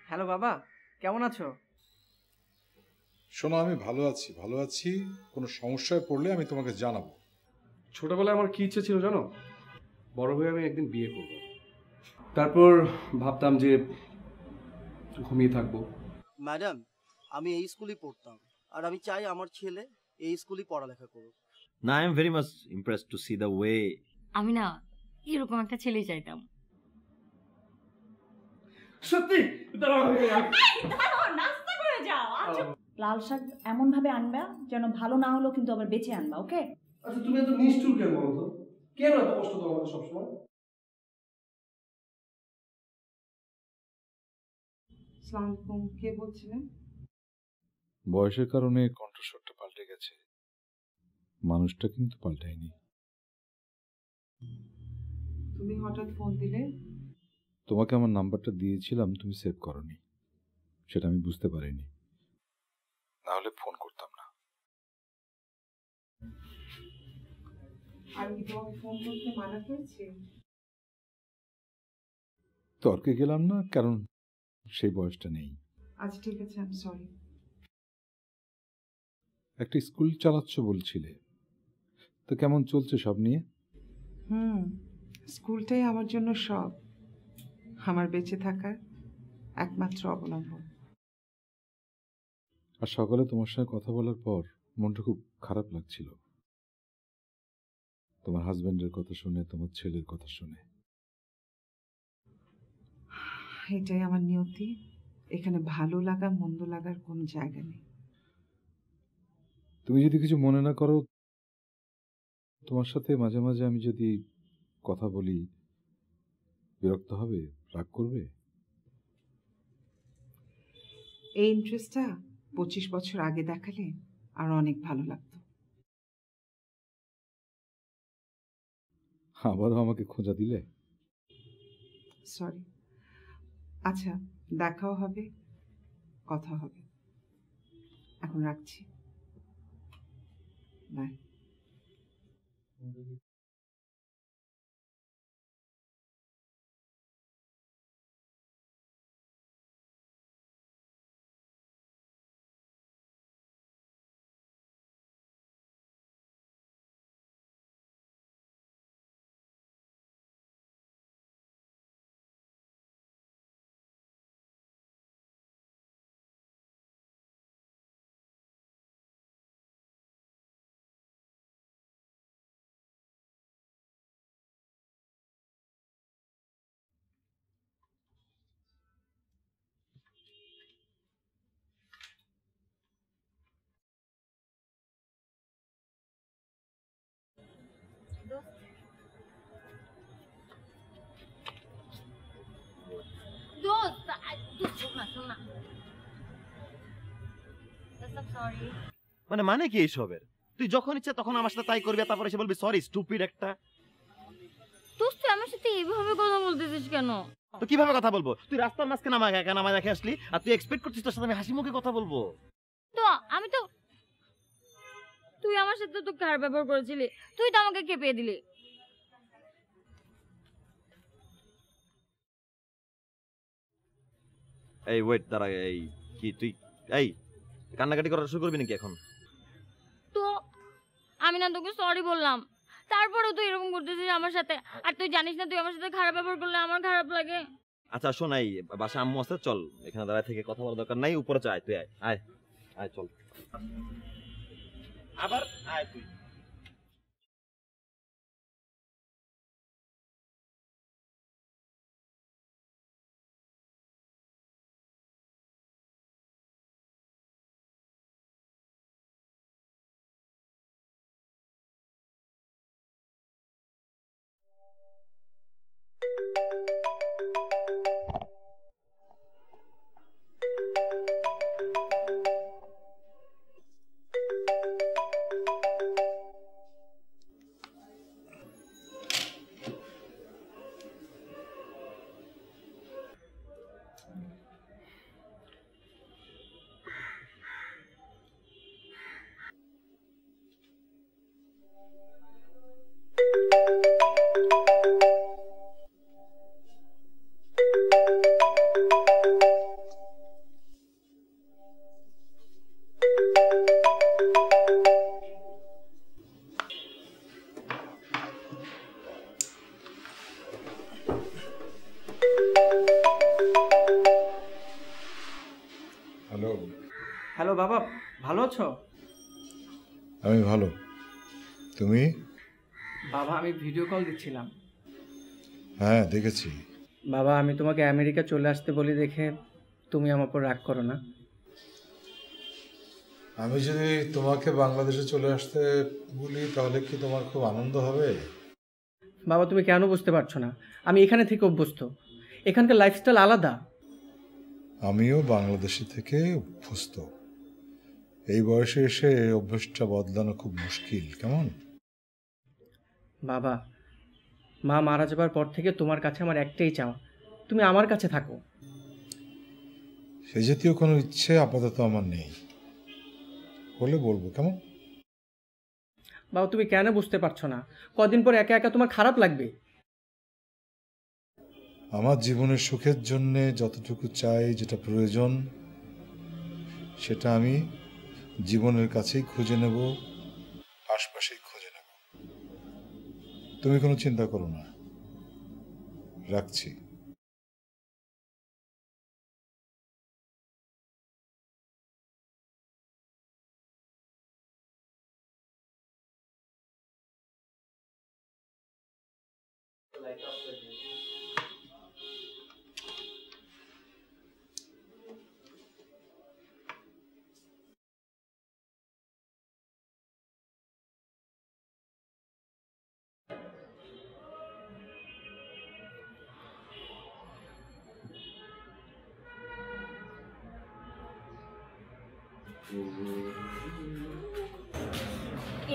Hello বাবা, কেমন আছো? শোনো, আমি ভালো আছি। কোনো সমস্যায় পড়লে আমি তোমাকে জানাবো। ছোটবেলায় আমার কি ইচ্ছে ছিল জানো? বড় হয়ে আমি একদিন বিয়ে করব। তারপর ভাবতাম যে ঘুমিয়ে থাকবো। ম্যাডাম, আমি এই স্কুলেই পড়তাম, আর আমি চাই আমার ছেলে এই স্কুলেই পড়ালেখা করুক। না, I am very much impressed to see the way. আমি না এরকম একটা ছেলেই চাইতাম। সত্যি? নাস্তা করে যাও। লাল শাক এমন ভাবে আনবা যেন ভালো না হলো কিন্তু আবার বেঁচে আনবা, ওকে? আচ্ছা, তুমি এত নিষ্ঠুর কেন বলো তো? কেন এত কষ্ট দাও আমাকে সবসময়? আসসালামু আলাইকুম, কে বলছিলেন? বয়সের কারণে কণ্ঠস্বরটা পাল্টে গেছে, মানুষটা কিন্তু পাল্টায়নি। তুমি হঠাৎ ফোন দিলে? তোমাকে আমার নাম্বারটা দিয়েছিলাম, তুমি সেভ করনি, সেটা আমি বুঝতে পারিনি, নাহলে ফোন করতাম না। আমি কি তোমাকে ফোন করতে মানা করেছি? তর্কে গেলাম না, কারণ সেই বয়সটা নেই। আচ্ছা ঠিক আছে, আই এম সরি। একটা স্কুল চালাচ্ছ বলছিলে, তো কেমন চলছে সব নিয়ে? স্কুলটাই আমার জন্য সব, আমার বেঁচে থাকার একমাত্র অবলম্বন। আর সকালে তোমার সঙ্গে কথা বলার পর মনটা খুব খারাপ লাগছিল, তোমার হাজবেন্ডের কথা শুনে, তোমার ছেলের কথা শুনে। এটাই আমার নিয়তি, এখানে ভালো লাগা মন্দ লাগার কোনো জায়গা নেই। তুমি যদি কিছু মনে না করো, তোমার সাথে মাঝে মাঝে আমি যদি কথা বলি, বিরক্ত হবে, রাগ করবে? এই ইন্টারেস্টটা 25 বছর আগে দেখালে আর অনেক ভালো লাগতো। আবারও আমাকে খোঁজা দিলে? সরি। আচ্ছা, দেখাও হবে, কথা হবে। এখন রাখছি, বাই। মানে কি এইসবের? তুই যখন ইচ্ছা তখন আমার সাথে তাই করবি, তারপরে এসে বলবি সরি স্টুপিড একটা। তুই আমার সাথে এইভাবে কথা বলতেছিস কেন? তো কিভাবে কথা বলবো? তুই রাস্তার মাঝখানে আমাকে একা নামায় রেখে আসলি, আর তুই এক্সপেক্ট করছিস তোর সাথে আমি হাসি মুখে কথা বলবো? তো আমি তো, তুই আমার সাথে তো খারাপ ব্যবহার করেছিলি, তুই তো আমাকে খেপিয়ে দিলি। এই ওয়েট, দাঁড়া। এই কি তুই এই কান্নাকাটি করা শুরু করবি নাকি এখন? তো আমি না তোকে সরি বললাম, তারপরেও তুই এরকম করতেছিস আমার সাথে। আর তুই জানিস না তুই আমার সাথে খারাপ ব্যবহার করলে আমার খারাপ লাগে। আচ্ছা শোন, এই বাসা আম্মু আছে, চল এখানে দাঁড়ায় থেকে কথা বলার দরকার নাই, উপরে চাই তুই আয় আয় আয় চল। আবার আয় তুই। হ্যালো। হ্যালো বাবা, ভালো আছো? আমি ভালো, তুমি? বাবা আমি ভিডিও কল দিচ্ছিলাম। হ্যাঁ দেখেছি। বাবা আমি তোমাকে আমেরিকা চলে আসতে বলি দেখে তুমি আমার উপর রাগ করো না। আমি যদি তোমাকে বাংলাদেশে চলে আসতে বলি তাহলে কি তোমার খুব আনন্দ হবে? বাবা তুমি কেন বুঝতে পারছো না? আমি এখানে থেকে অভ্যস্ত, এখানকার লাইফস্টাইল আলাদা। আমিও বাংলাদেশে থেকে অভ্যস্ত। এই বয়সে এসে অভ্যাসটা বদলানো খুব মুশকিল, কেমন? বাবা মা মারা যাবার পর থেকে তোমার কাছে আমার একটাই চাওয়া, তুমি আমার কাছে থাকো। সে জাতীয় কোনো ইচ্ছে আপাতত আমার নেই, বলে বলবো, কেমন? বাবা তুমি কেন বুঝতে পারছো না? কদিন পর একা একা তোমার খারাপ লাগবে। আমার জীবনের সুখের জন্যে যতটুকু চাই, যেটা প্রয়োজন, সেটা আমি জীবনের কাছেই খুঁজে নেব, আশপাশেই খুঁজে নেব। তুমি কোনো চিন্তা করো না, রাখছি।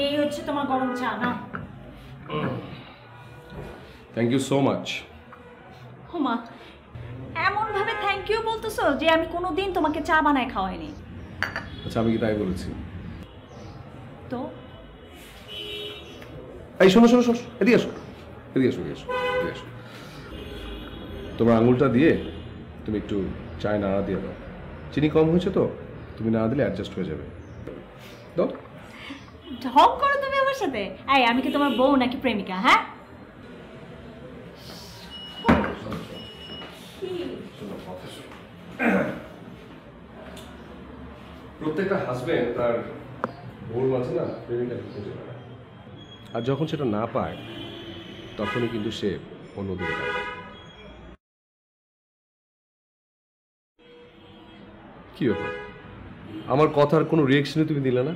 এই হচ্ছে তোমার গরম চা না? Thank you so much. Huma, এমন ভাবে থ্যাংক ইউ বলতেছো যে আমি কোনোদিন তোমাকে চা বানায় খাওয়াইনি। আচ্ছা আমি কি তাই বলেছি? তো এই শোনো শোনো শোনো, এদিকে এসো, এদিকে এসো, এদিকে এসো, এদিকে এসো। তোমার আঙুলটা দিয়ে তুমি একটু চায় নাড়া দিয়ে দাও। চিনি কম হয়েছে তো, তুমি নাড়া দিলে অ্যাডজাস্ট হয়ে যাবে। দাও। ঢং করো তুমি আমার সাথে? এই আমি কি তোমার বউ নাকি প্রেমিকা? হ্যাঁ, প্রত্যেকটা হাজবেন্ড তার বউর মাঝে না প্রেমিকাকে খুঁজে বেড়ায়, আর যখন সেটা না পায় তখনই কিন্তু সে অন্যদিকে তাকায়। কি ব্যাপার, আমার কথার কোনো রিয়েকশনই তুমি দিলে না?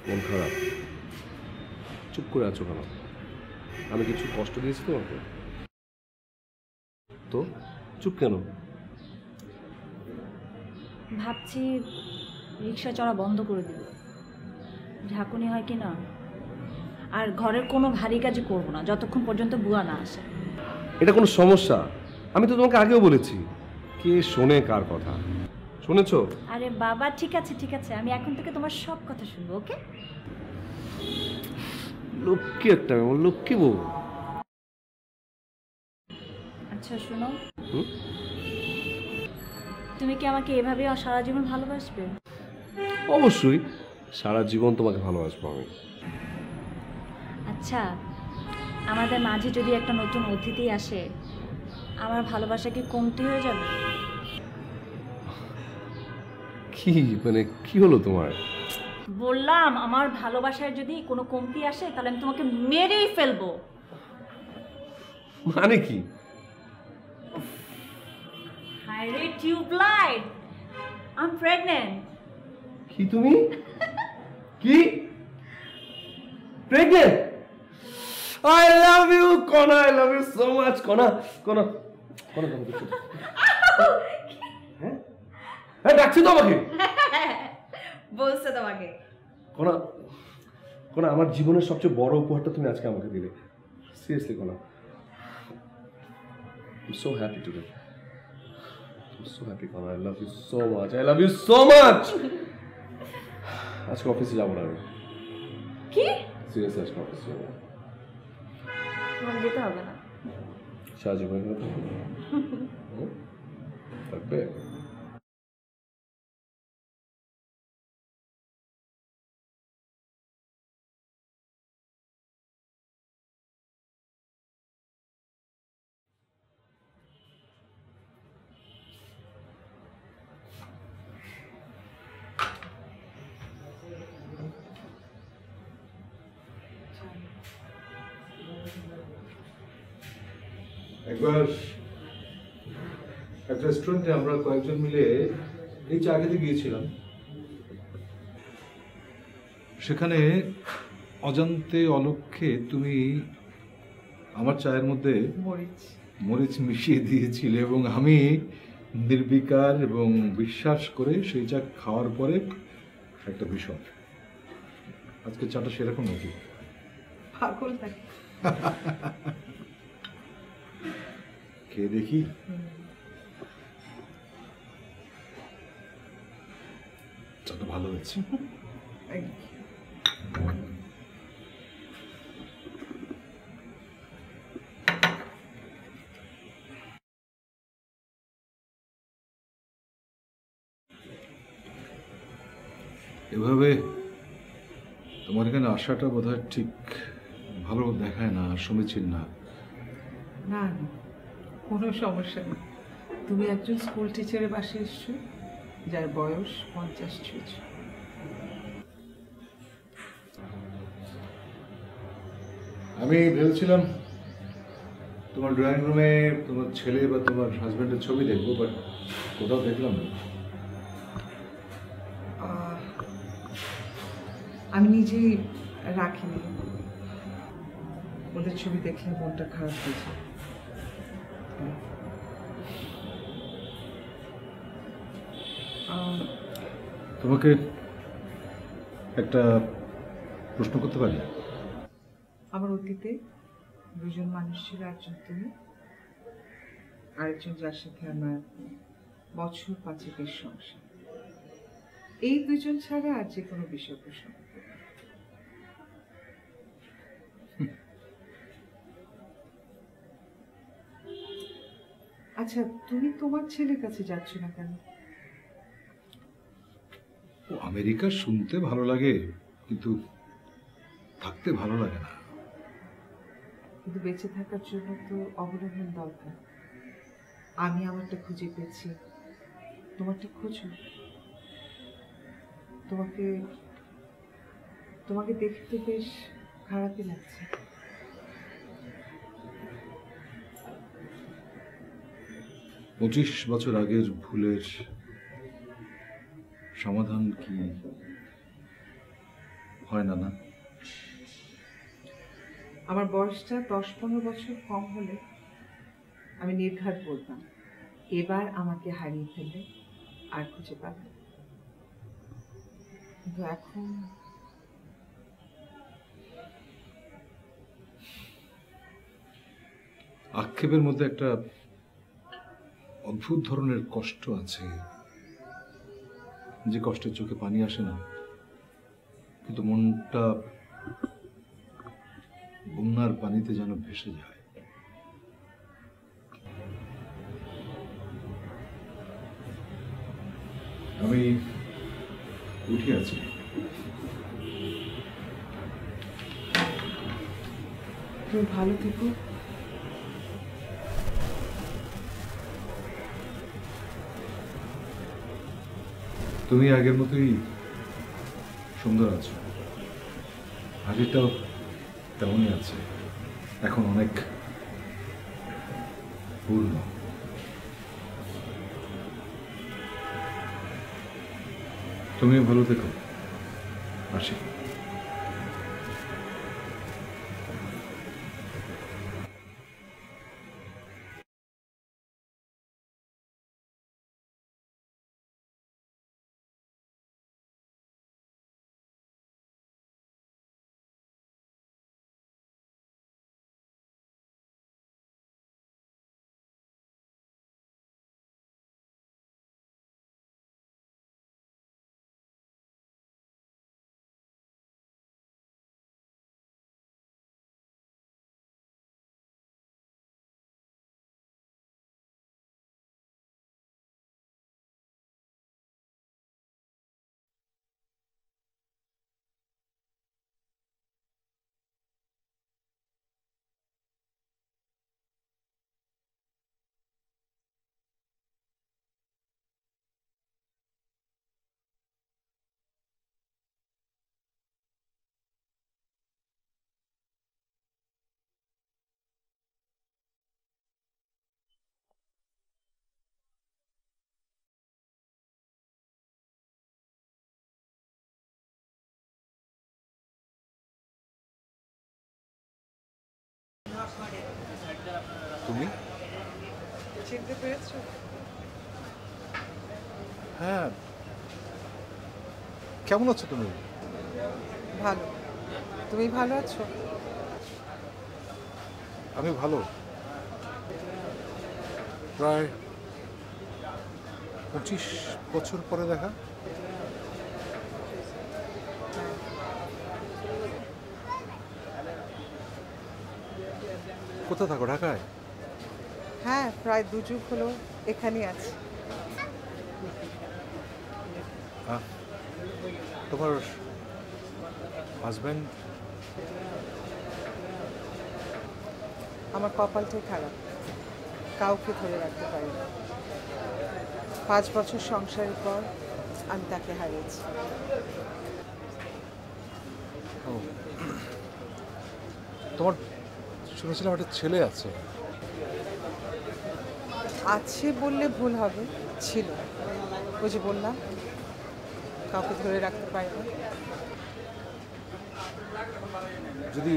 মন খারাপ, চুপ করে আছো কেন? আমি কিছু কষ্ট দিয়েছি তোমাকে? তো চুপ কেন? ভাবছি রিক্সা চড়া বন্ধ করে দিব, ঝাঁকুনি হয় কি না। আর ঘরের কোনো ভারী কাজই করবো না যতক্ষণ পর্যন্ত বুয়া না আসে। এটা কোনো সমস্যা? আমি তো তোমাকে আগেও বলেছি, কে শোনে কার কথা? শুনেছো? আরে বাবা ঠিক আছে ঠিক আছে, আমি এখন থেকে তোমার সব কথা শুনবো, ওকে? লক্ষ্মী একটা, আমার লক্ষ্মী বউ। আচ্ছা শোনো, হুম? তুমি কি আমাকে এভাবে সারা জীবন ভালোবাসবে? অবশ্যই, সারা জীবন তোমাকে ভালোবাসবো আমি। আচ্ছা, আমাদের মাঝে যদি একটা নতুন অতিথি আসে, আমার ভালোবাসা কি কমতি হয়ে যাবে? কি মানে কি হলো তোমার? বললাম আমার ভালোবাসায় যদি কোনো কমতি আসে তাহলে আমি তোমাকে মেরেই ফেলবো। মানে কি? আরে টিউবলাইট, আই এম প্রেগন্যান্ট। কি তুমি? কি? Pregnant? I love you Kona, I love you so much Kona, Kona, Kona, Kona, কনা। হ্যাঁ হ্যাঁ ডাকছি তো আমাকে। বলছে তোমাকে। কনা, কনা, আমার জীবনের সবচেয়ে বড় উপহারটা তুমি আজকে আমাকে দিলে। সিরিয়াসলি কনা, I am so happy today. I'm so happy, Kona. I love you so much. I love you so much. আজকে অফিসে যাবো না আমি। কি? সিরিয়াসলি আজকে অফিসে যাবো না। তোমার যেতে হবে না। সাহায্য করে দেবে? থাকবে? একবার একটা রেস্টুরেন্টে আমরা কয়েকজন মিলে এই চা খেতে গিয়েছিলাম। সেখানে অজান্তে অলক্ষ্যে তুমি আমার চায়ের মধ্যে মরিচ। মরিচ মিশিয়ে দিয়েছিলে এবং আমি নির্বিকার এবং বিশ্বাস করে সেই চা খাওয়ার পরে একটা বিষয়। আজকে চাটা সেরকম নাকি? পাগল থাকে। খেয়ে দেখি। চাটা ভালো হয়েছে। এভাবে তোমার এখানে আসাটা বোধহয় ঠিক ভালো দেখায় না, সমীচীন না। না না, কোনো সমস্যা নেই। তুমি একজন স্কুল টিচারের বাসায় এসছো, যার বয়স 50 ছুঁয়েছে। আমি ভেবেছিলাম তোমার ড্রয়িং রুমে তোমার ছেলে বা তোমার হাজব্যান্ডের ছবি দেখবো, বাট কোথাও দেখলাম না। আমি নিজেই রাখিনি, ওদের ছবি দেখলে মনটা খারাপ হয়ে যায়। তোমাকে একটা প্রশ্ন করতে পারি? আমার অতীতে দুজন মানুষ ছিল, একজন তুমি, আরেকজন যার সাথে আমার বছর 5 সংসার। এই দুজন ছাড়া আর যে কোনো বিষয় প্রসঙ্গ। আচ্ছা, তুমি তোমার ছেলের কাছে যাচ্ছ না কেন? ও আমেরিকা শুনতে ভালো লাগে, কিন্তু থাকতে ভালো লাগে না। কিন্তু বেঁচে থাকার জন্য তো অবলম্বন দরকার। আমি আমারটা খুঁজে পেয়েছি, তোমারটা খোঁজো। তোমাকে তোমাকে দেখে তো বেশ খারাপই লাগছে। 25 বছর আগের ভুলের সমাধান কি হয় না? না, আমার বয়সটা 10-15 বছর কম হলে আমি নির্ঘাত বলতাম, এবার আমাকে হারিয়ে ফেললে আর খুঁজে পাবে না। কিন্তু এখন আক্ষেপের মধ্যে একটা অদ্ভুত ধরনের কষ্ট আছে, যে কষ্টের চোখে পানি আসে না, কিন্তু মনটা বন্যার পানিতে যেন ভেসে যায়। আমি উঠে আছি। তুমি ভালো থেকো। তুমি আগের মতোই সুন্দর আছো, আগেটাও তেমনই আছে, এখন অনেক পূর্ণ। তুমিও ভালো থেকো, আসি। তুমি? চিনতে পেরেছো? হ্যাঁ। কেমন আছো তুমি? ভালো। তুমি ভালো আছো? আমি ভালো। প্রায় 25 বছর পরে দেখা। কোথায় থাকো? ঢাকায়? হ্যাঁ, প্রায় 2 যুগ হলো এখানেই আছি। তোমার হাজব্যান্ড? আমার কপালটাই খারাপ, কাউকে ধরে রাখতে পারি না। 5 বছর সংসারের পর আমি তাকে হারিয়েছি। ও, তোমার শুনেছিলাম একটা ছেলে আছে। আছে বললে ভুল হবে, ছিল। ওই যে বললাম, কাউকে ধরে রাখতে পারি না। যদি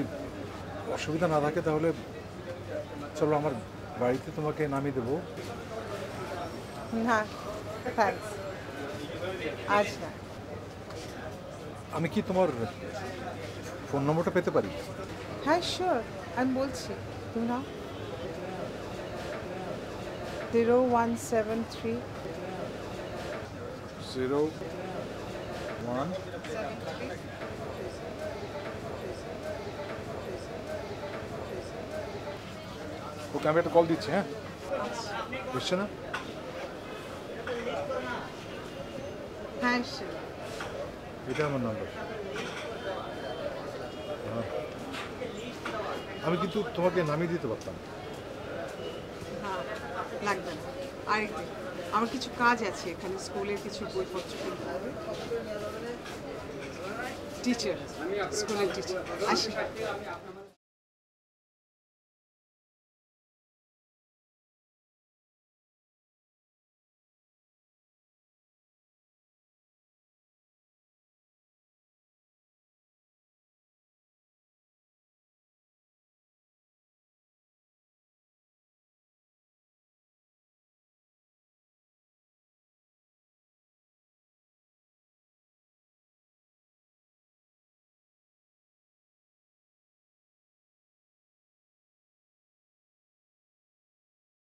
অসুবিধা না থাকে তাহলে চলো আমার বাড়িতে তোমাকে নামিয়ে দেবো। না, থ্যাঙ্কস, আজ না। আমি কি তোমার ফোন নম্বরটা পেতে পারি? হ্যাঁ, শিওর, আমি বলছি। তুমি নাও। 0173 01 ওকে, আমি একটা কল দিচ্ছি। হ্যাঁ, বুঝছে না? হ্যাঁ, শিওর। এটা আমার নাম্বার। আমি কিন্তু তোমাকে নামিয়ে দিতে পারতাম। হ্যাঁ, লাগবে না। আরেকদিন আমার কিছু কাজ আছে এখানে, স্কুলের কিছু বইপত্র কিনতে হবে। টিচার, স্কুলের টিচার। আসি।